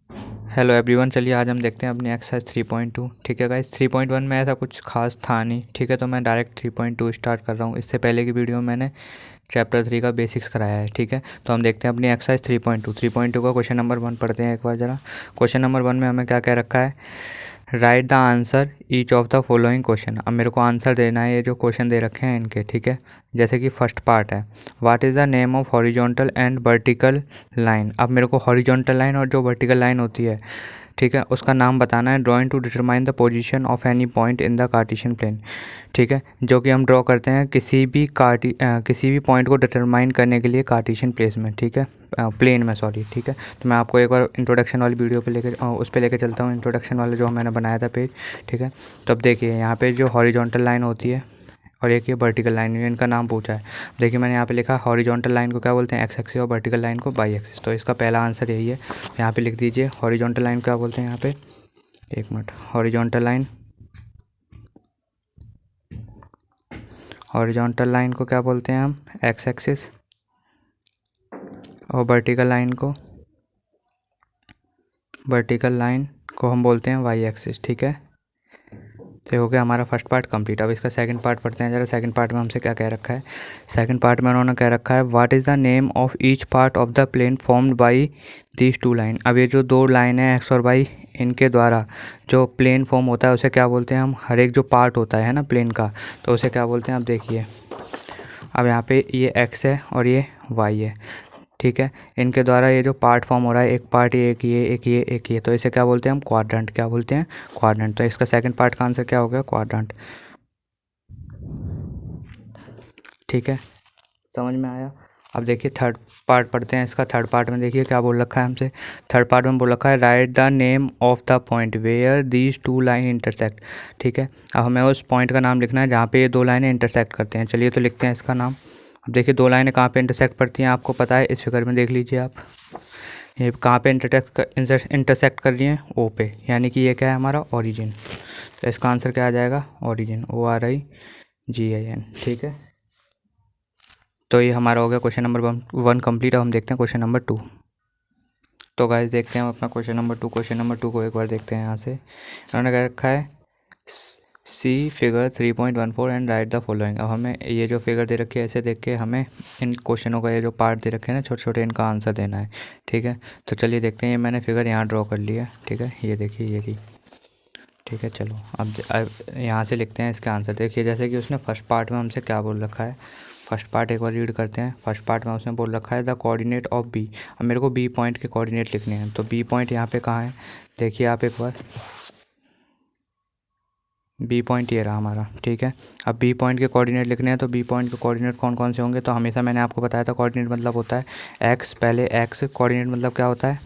Hello everyone, चलिए आज हम देखते हैं अपनी एक्सरसाइज 3.2। ठीक है गाइस, 3.1 में ऐसा कुछ खास था नहीं। ठीक है, तो मैं डायरेक्ट 3.2 स्टार्ट कर रहा हूँ। इससे पहले की वीडियो में मैंने चैप्टर 3 का बेसिक्स कराया है। ठीक है, तो हम देखते हैं अपनी एक्सरसाइज 3.2 का क्वेश्चन नंबर 1 पढ़ते हैं एक बार ज़रा। क्वेश्चन नंबर 1 में हमें क्या क्या रखा है? Write the answer each of the following question. अब मेरे को आंसर देना है ये जो क्वेश्चन दे रखे हैं इनके। ठीक है, जैसे कि फर्स्ट पार्ट है, what is the name of horizontal and vertical line. अब मेरे को हॉरिजॉन्टल लाइन और जो वर्टिकल लाइन होती है, ठीक है, उसका नाम बताना है। Drawing to determine the position of any point in the Cartesian plane. ठीक है, जो कि हम ड्रॉ करते हैं किसी भी पॉइंट को डिटरमाइन करने के लिए कार्टेशियन प्लेस में। ठीक है, प्लेन में, सॉरी। ठीक है, तो मैं आपको एक बार इंट्रोडक्शन वाली वीडियो पे उस पे लेके चलता हूँ, इंट्रोडक्शन वाला जो मैंने बनाया था पेज। ठीक है, तो अब देखिए यहाँ पे जो हॉरिजॉन्टल लाइन होती है और एक ये वर्टिकल लाइन, इनका नाम पूछा है। देखिए मैंने यहाँ पे लिखा हॉरिजॉन्टल लाइन को क्या बोलते हैं, एक्स एक्सिस, और वर्टिकल लाइन को वाई एक्सिस। तो इसका पहला आंसर यही है। यहाँ पे लिख दीजिए हॉरिजॉन्टल लाइन क्या बोलते हैं यहाँ पे, एक मिनट। हॉरिजॉन्टल लाइन को क्या बोलते हैं हम, एक्स एक्सिस, और वर्टिकल लाइन को हम बोलते हैं वाई एक्सिस। ठीक है, तो हो गया हमारा फर्स्ट पार्ट कंप्लीट। अब इसका सेकंड पार्ट पढ़ते हैं ज़रा। सेकंड पार्ट में हमसे क्या कह रखा है? सेकंड पार्ट में उन्होंने कह रखा है, what is the name of each part of the plane formed by these two line. अब ये जो दो लाइन है एक्स और वाई, इनके द्वारा जो प्लेन फॉर्म होता है उसे क्या बोलते हैं हम? हर एक जो पार्ट होता है ना प्लेन का, तो उसे क्या बोलते हैं? अब देखिए, अब यहाँ पे ये एक्स है और ये वाई है। ठीक है, इनके द्वारा ये जो पार्ट फॉर्म हो रहा है, एक पार्ट ये, एक ये, तो इसे क्या बोलते हैं हम? क्वाड्रेंट। क्या बोलते हैं? क्वाड्रेंट। तो इसका सेकंड पार्ट का आंसर क्या हो गया? क्वाड्रेंट। ठीक है, समझ में आया? अब देखिए थर्ड पार्ट पढ़ते हैं इसका। थर्ड पार्ट में देखिए क्या बोल रखा है हमसे। थर्ड पार्ट में बोल रखा है, write the name of the point where these two line intersect. ठीक है, अब हमें उस पॉइंट का नाम लिखना है जहाँ पे ये दो लाइनें इंटरसेक्ट करते हैं। चलिए तो लिखते हैं इसका नाम। अब देखिए दो लाइनें कहाँ पे इंटरसेक्ट करती हैं आपको पता है, इस फिगर में देख लीजिए आप। ये कहाँ पे इंटरसेक्ट कर रही हैं? ओ पे, यानी कि ये क्या है हमारा? ओरिजिन। तो इसका आंसर क्या आ जाएगा? Origin, ORIGIN। ठीक है, तो ये हमारा हो गया क्वेश्चन नंबर 1 कंप्लीट। अब हम देखते हैं क्वेश्चन नंबर 2। तो गाइस देखते हैं हम अपना क्वेश्चन नंबर 2 को एक बार देखते हैं यहाँ से। उन्होंने कह रखा है, see figure 3.14 and write the following. अब हमें ये जो फिगर दे रखी है ऐसे देख के हमें इन क्वेश्चनों का ये जो पार्ट दे रखे हैं ना छोटे छोटे, इनका आंसर देना है। ठीक है, तो चलिए देखते हैं। ये मैंने फिगर यहाँ ड्रॉ कर लिया है। ठीक है, ये देखिए ये की। ठीक है, चलो अब यहाँ से लिखते हैं इसका आंसर। देखिए जैसे कि उसने फर्स्ट पार्ट में हमसे क्या बोल रखा है, फर्स्ट पार्ट एक बार रीड करते हैं। फर्स्ट पार्ट में उसने बोल रखा है द कोऑर्डिनेट ऑफ बी। अब मेरे को बी पॉइंट के कोऑर्डिनेट लिखने हैं, तो बी पॉइंट यहाँ पे कहाँ है? देखिए आप एक बार, बी पॉइंट ये रहा हमारा। ठीक है, अब बी पॉइंट के कोऑर्डिनेट लिखने हैं, तो बी पॉइंट के कोऑर्डिनेट कौन कौन से होंगे? तो हमेशा मैंने आपको बताया था कोऑर्डिनेट मतलब होता है एक्स, पहले एक्स। कोऑर्डिनेट मतलब क्या होता है?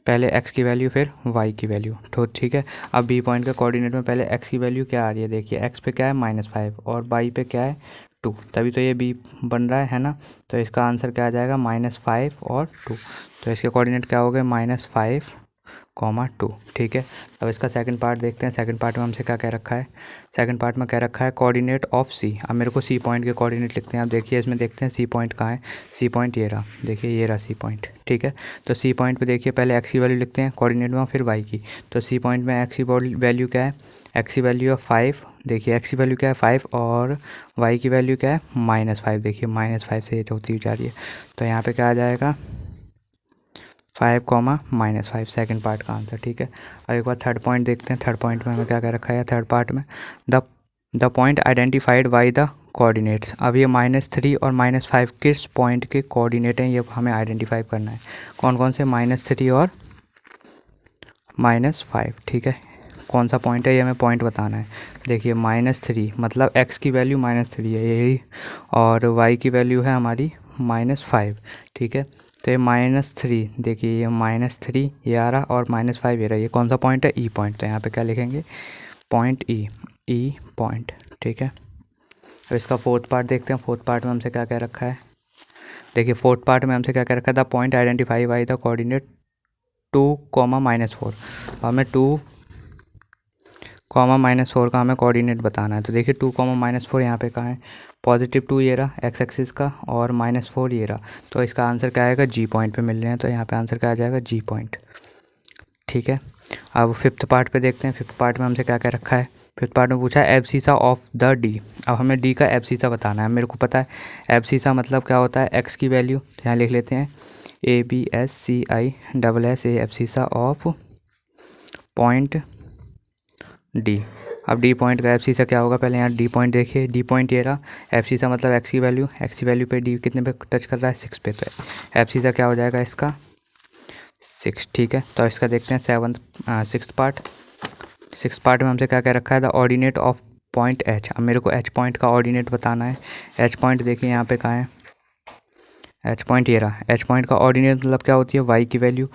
पहले एक्स की वैल्यू फिर वाई की वैल्यू। तो ठीक है, अब बी पॉइंट के कोऑर्डिनेट में पहले एक्स की वैल्यू क्या आ रही है? देखिए एक्स पे क्या है? -5, और वाई पे क्या है? 2, तभी तो ये बी बन रहा है ना। तो इसका आंसर क्या आ जाएगा? -5 और 2। तो इसके कोऑर्डिनेट क्या हो गए? -5, 2। ठीक है, अब इसका सेकंड पार्ट देखते हैं। सेकंड पार्ट में हमसे क्या कह रखा है? सेकंड पार्ट में कह रखा है कोऑर्डिनेट ऑफ सी। अब मेरे को सी पॉइंट के कोऑर्डिनेट लिखते हैं। अब देखिए इसमें देखते हैं सी पॉइंट कहाँ है। सी पॉइंट ये रहा, देखिए ये रहा सी पॉइंट। ठीक है, तो सी पॉइंट पे देखिए पहले एक्स की वैल्यू लिखते हैं कोऑर्डिनेट में, फिर वाई की। तो सी पॉइंट में एक्स की वैल्यू क्या है? एक्स की वैल्यू है 5। देखिए एक्स की वैल्यू क्या है? 5, और वाई की वैल्यू क्या है? -5। देखिए -5 से ये होती जा रही है, तो यहाँ पे क्या आ जाएगा? 5, -5, सेकंड पार्ट का आंसर। ठीक है, अब एक बार थर्ड पॉइंट देखते हैं। थर्ड पॉइंट में हमें क्या कह रखा है? थर्ड पार्ट में the the point identified by the coordinates. अब ये -3 और -5 किस पॉइंट के कोऑर्डिनेट हैं, ये हमें आइडेंटिफाई करना है। कौन कौन से? -3 और -5। ठीक है, कौन सा पॉइंट है ये हमें पॉइंट बताना है। देखिए -3 मतलब एक्स की वैल्यू -3 है यही, और वाई की वैल्यू है हमारी -5। ठीक है, तो ये -3, देखिए ये -3 ये आ रहा, और -5 ये रहा। ये कौन सा पॉइंट है? ई पॉइंट। तो यहाँ पे क्या लिखेंगे? पॉइंट ई पॉइंट। ठीक है, अब इसका फोर्थ पार्ट देखते हैं। फोर्थ पार्ट में हमसे क्या कह रखा है? देखिए फोर्थ पार्ट में हमसे क्या कह रखा है? The point identify by the coordinate 2, हमें 2, -4 का हमें कोऑर्डिनेट बताना है। तो देखिए 2, -4 यहाँ पे कहाँ है? +2 ये रहा एक्स एक्सिस का, और -4 ये रहा। तो इसका आंसर क्या आएगा? जी पॉइंट पे मिल रहे हैं, तो यहाँ पे आंसर क्या आ जाएगा? जी पॉइंट। ठीक है। अब फिफ्थ पार्ट पे देखते हैं, फिफ्थ पार्ट में हमसे क्या क्या रखा है। फिफ्थ पार्ट में पूछा है एब्सिसा ऑफ द डी। अब हमें डी का एब्सिसा बताना है। मेरे को पता है एब्सिसा मतलब क्या होता है, एक्स की वैल्यू, तो यहाँ लिख लेते हैं ABSCISS abscissa of point D. अब डी पॉइंट का एब्सिसा क्या होगा, पहले यहाँ डी पॉइंट देखिए, डी पॉइंट ये रहा, एब्सिसा मतलब एक्स की वैल्यू, एक्स की वैल्यू पे डी कितने पे टच कर रहा है, 6 पे, तो एब्सिसा क्या हो जाएगा इसका 6, ठीक है। तो इसका देखते हैं सिक्स्थ पार्ट। सिक्स पार्ट में हमसे क्या क्या रखा है, the ordinate of point H. अब मेरे को एच पॉइंट का ऑर्डिनेट बताना है। एच पॉइंट देखिए यहाँ पे कहाँ है, एच पॉइंट ये रहा। एच पॉइंट का ऑर्डिनेट मतलब क्या होती है, वाई की वैल्यू।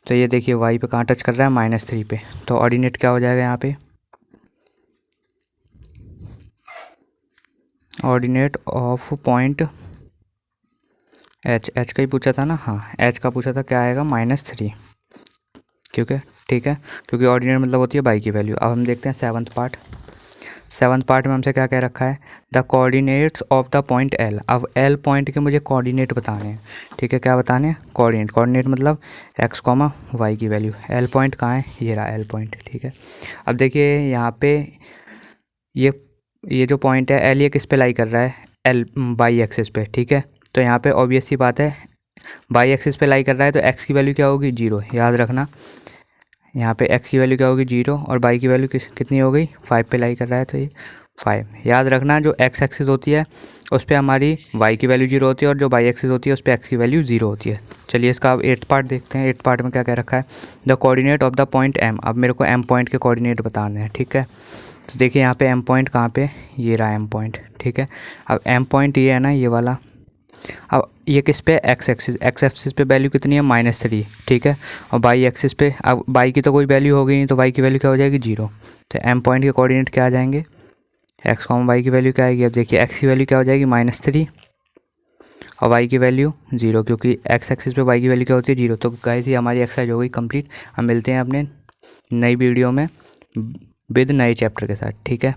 तो ये देखिए वाई पे कहाँ टच कर रहा है, -3 पे, तो ऑर्डिनेट क्या हो जाएगा यहाँ पे, ordinate of point H. H का ही पूछा था ना, हाँ एच का पूछा था, क्या आएगा -3, क्योंकि ठीक है, क्योंकि ऑर्डिनेट मतलब होती है वाई की वैल्यू। अब हम देखते हैं सेवन्थ पार्ट। सेवन्थ पार्ट में हमसे क्या क्या रखा है, the coordinates of the point L. अब एल पॉइंट के मुझे कोऑर्डिनेट बताने हैं, ठीक है। क्या बताने हैं, कोऑर्डिनेट। कोऑर्डिनेट मतलब एक्स कॉमा वाई की वैल्यू। एल पॉइंट कहाँ है, ये रहा एल पॉइंट, ठीक है। अब देखिए यहाँ पे ये जो पॉइंट है एल, ये किस पे लाई कर रहा है, एल बाई एक्सिस पे, ठीक है। तो यहाँ पे ऑब्वियस सी बात है बाई एक्सिस पे लाई कर रहा है, तो एक्स की वैल्यू क्या होगी, 0, याद रखना। यहाँ पे एक्स की वैल्यू क्या होगी, 0, और बाई की वैल्यू कितनी हो गई, 5 पे लाई कर रहा है, तो ये 5। याद रखना जो एक्स एक्सिस होती है उस पर हमारी वाई की वैल्यू 0 होती है, और जो बाई एक्सिस होती है उस पर एक्स की वैल्यू 0 होती है। चलिए इसका अब 8th पार्ट देखते हैं। 8th पार्ट में क्या क्या रखा है, the coordinate of the point M. अब मेरे को एम पॉइंट के कोऑर्डिनेट बताने हैं, ठीक है। तो देखिए यहाँ पे एम पॉइंट कहाँ पे, ये रहा एम पॉइंट, ठीक है। अब एम पॉइंट ये है ना, ये वाला। अब ये किस पे, एक्स एक्सिस पे वैल्यू कितनी है, -3, ठीक है। और बाई एक्सिस पे, अब बाई की तो कोई वैल्यू होगी नहीं, तो बाई की वैल्यू क्या हो जाएगी, 0। तो एम पॉइंट के कोऑर्डिनेट क्या आ जाएंगे, एक्स कॉमा वाई की वैल्यू क्या आएगी। अब देखिए एक्स की वैल्यू क्या हो जाएगी, -3, और वाई की वैल्यू 0, क्योंकि एक्स एक्सिस पे वाई की वैल्यू क्या होती है, 0। तो गाइस ये हमारी एक्सरसाइज हो गई कंप्लीट। हम मिलते हैं अपने नई वीडियो में विद नए चैप्टर के साथ, ठीक है।